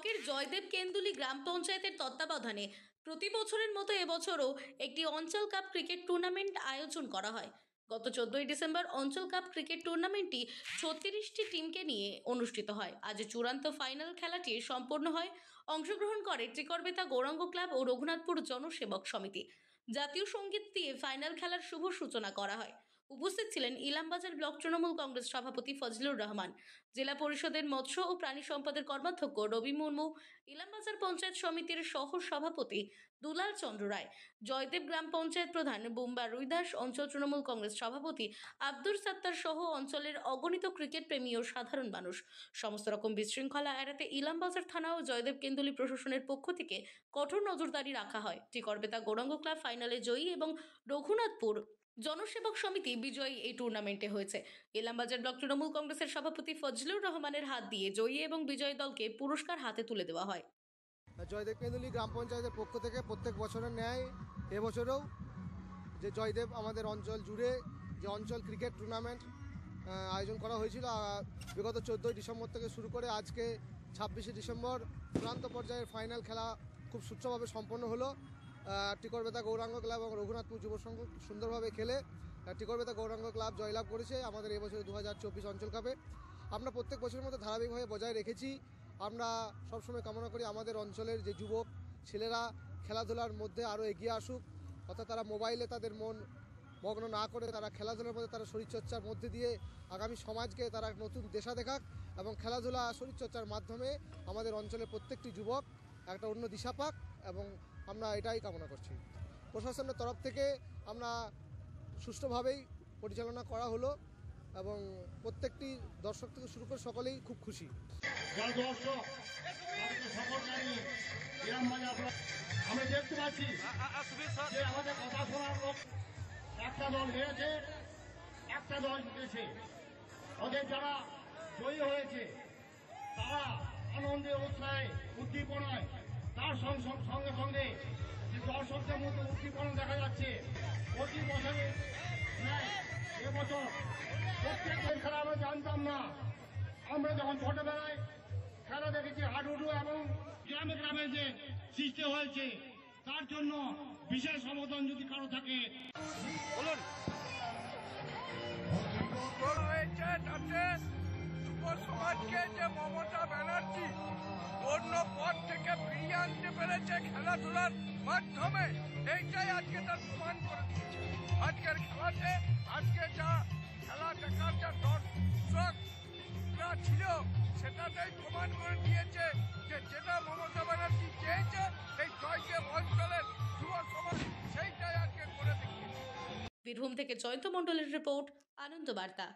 ব্লকের জয়দেব কেন্দুলি গ্রাম পঞ্চায়েতের তত্ত্বাবধানে প্রতি বছরের মতো এবছরও একটি অঞ্চল কাপ ক্রিকেট টুর্নামেন্ট আয়োজন করা হয়। গত 14ই ডিসেম্বর অঞ্চল কাপ ক্রিকেট টুর্নামেন্টটি 36টি টিমকে নিয়ে অনুষ্ঠিত হয়। আজ চূড়ান্ত ফাইনাল খেলাটি সম্পন্ন হয়। অংশগ্রহণ করে ত্রিকরবেতা গৌরাঙ্গ ক্লাব ও রঘুনাথপুর জনসেবক সমিতি। জাতীয় সঙ্গীত দিয়ে ফাইনাল খেলার শুভ সূচনা করা হয়। উপস্থিত ছিলেন ইলামবাজার ব্লক তৃণমূল কংগ্রেস সভাপতি ফজলুর রহমান, জেলা পরিষদের মৎস্য ও প্রাণী সম্পদের কর্মাধ্যক্ষ রবি মুর্মু, ইলামবাজার পঞ্চায়েত সমিতির সহ সভাপতি দুলাল চন্দ্র রায়, জয়দেব গ্রাম পঞ্চায়েত প্রধান বুম্বা রুইদাস, অঞ্চল তৃণমূল কংগ্রেস সভাপতি আব্দুল সাত্তার সহ অঞ্চলের অগণিত ক্রিকেট প্রেমী ও সাধারণ মানুষ। সমস্ত রকম বিশৃঙ্খলা এড়াতে ইলামবাজার থানা ও জয়দেব কেন্দুলি প্রশাসনের পক্ষ থেকে কঠোর নজরদারি রাখা হয়। ত্রিকরবেতা গৌরাঙ্গ ক্লাব ফাইনালে জয়ী এবং রঘুনাথপুর জনসেবক সমিতি বিজয়ী এই টুর্নামেন্টে হয়েছে। ইলামবাজার ব্লক তৃণমূল কংগ্রেসের সভাপতি ফজলুর রহমানের হাত দিয়ে জয়ী এবং বিজয়ী দলকে পুরস্কার হাতে তুলে দেওয়া হয়। জয়দেব কেন্দুলি গ্রাম পঞ্চায়েতের পক্ষ থেকে প্রত্যেক বছরের ন্যায় এবছরেও যে জয়দেব আমাদের অঞ্চল জুড়ে যে অঞ্চল ক্রিকেট টুর্নামেন্ট আয়োজন করা হয়েছিল বিগত 14ই ডিসেম্বর থেকে শুরু করে আজকে 26শে ডিসেম্বর চূড়ান্ত পর্যায়ের ফাইনাল খেলা খুব সুষ্ঠুভাবে সম্পন্ন হলো। ত্রিকরবেতা গৌরাঙ্গ ক্লাব এবং রঘুনাথপুর যুব সংঘ সুন্দরভাবে খেলে ত্রিকরবেতা গৌরাঙ্গ ক্লাব জয়লাভ করেছে আমাদের এবছর 2024 অঞ্চল কাপে। আমরা প্রত্যেক বছরের মধ্যে ধারাবাহিকভাবে বজায় রেখেছি। আমরা সবসময় কামনা করি আমাদের অঞ্চলের যে যুবক ছেলেরা খেলাধুলার মধ্যে আরও এগিয়ে আসুক, অর্থাৎ তারা মোবাইলে তাদের মন মগ্ন না করে তারা খেলাধুলার মধ্যে তারা শরীরচর্চার মধ্যে দিয়ে আগামী সমাজকে তারা নতুন দিশা দেখাক এবং খেলাধুলা শরীরচর্চার মাধ্যমে আমাদের অঞ্চলের প্রত্যেকটি যুবক একটা অন্য দিশা পাক, এবং আমরা এটাই কামনা করছি। প্রশাসনের তরফ থেকে আমরা সুষ্ঠুভাবেই পরিচালনা করা হলো এবং প্রত্যেকটি দর্শক থেকে শুরু করে সকলেই খুব খুশি। আমি দেখতে পাচ্ছি যে আমাদের কথা শোনার লোক একটা দল হেরেছে, একটা দল জিতেছে। ওদের যারা জয়ী হয়েছে তারা আনন্দে উৎসাহে উদ্দীপনায় তার সঙ্গে সঙ্গে যে দর্শকদের মধ্যে উদ্দীপনা দেখা যাচ্ছে প্রতি বছরে এবছর প্রত্যেকের খেলা আমরা জানতাম না। আমরা যখন ছোটবেলায় খেলা দেখেছি হাডুডু এবং গ্রামে গ্রামে যে সৃষ্টি হয়েছে তার জন্য বিশেষ অবদান যদি কারো থাকে বলুন। হয়েছে তাতে যুব সমাজকে যে মমতা ব্যানার্জি অন্য পথ থেকে ফিরিয়ে আনতে পেরেছে খেলাধুলার মাধ্যমে, এইটাই আজকে তার প্রমাণ করে দিচ্ছে। আজকের খেলাতে আজকে যা খেলা দেখার যা দর্শকরা ছিল সেটাতেই প্রমাণ করে দিয়েছে যে যেটা মমতা ব্যানার্জি চেয়েছে এই জয়দেব অঞ্চলের যুব সমাজ সেইটাই আজকে করে দেখিয়েছে। বীরভূম থেকে জয়ন্ত মণ্ডলের রিপোর্ট, আনন্দ বার্তা।